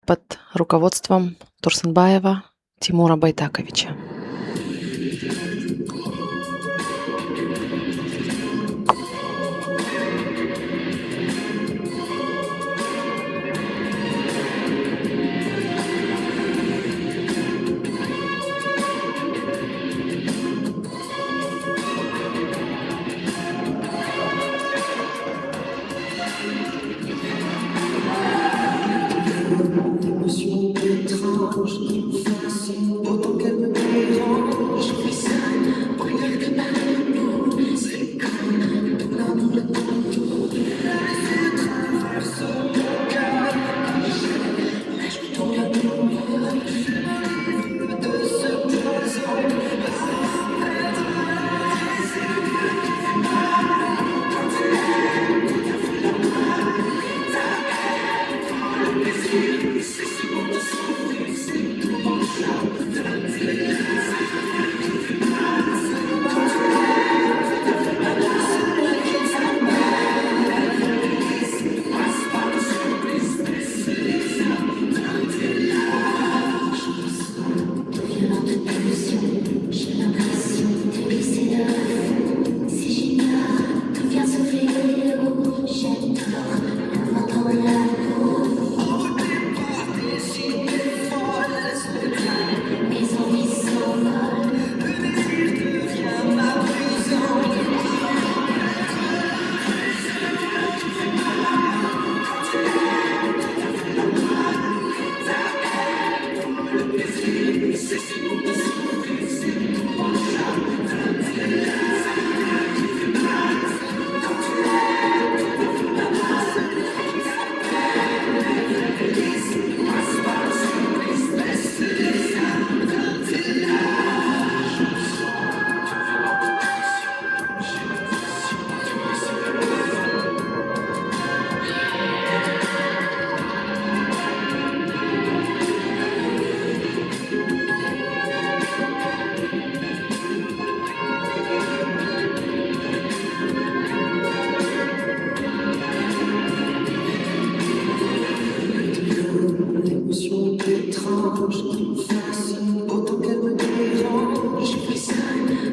под руководством Турсынбаева Тимура Байтаковича. Émotion étrange qui me fascine autant qu'elle me dérange. Je fais ça pour rien que ma peau. C'est comme tout l'amour de ton tour. Laisser traverse mon cœur. Là je tombe amoureux de ce poison. Émotion étrange qui me fascine autant qu'elle me dérange. Je fais ça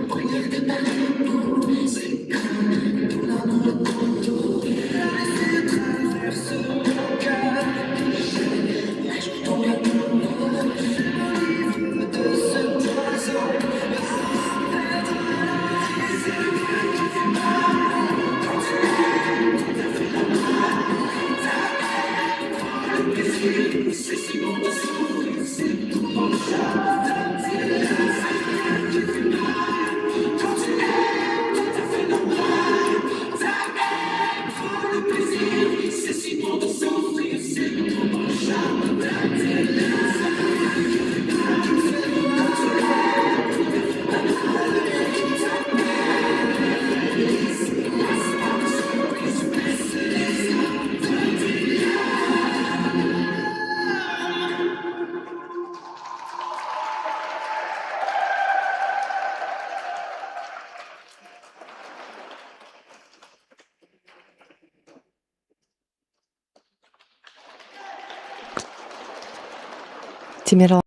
pour rien que ma peau. C'est comme tout l'amour de ton tour. Laisser traverse mon cœur. Là je tombe amoureux de ce poison. C'est si bon de sourire, c'est tout mon chat. Tu fais mal, quand tu aimes, tout à fait normal. Ta haine prend le plaisir, c'est si bon de souffrir, c'est tout mon chat. Тимерлан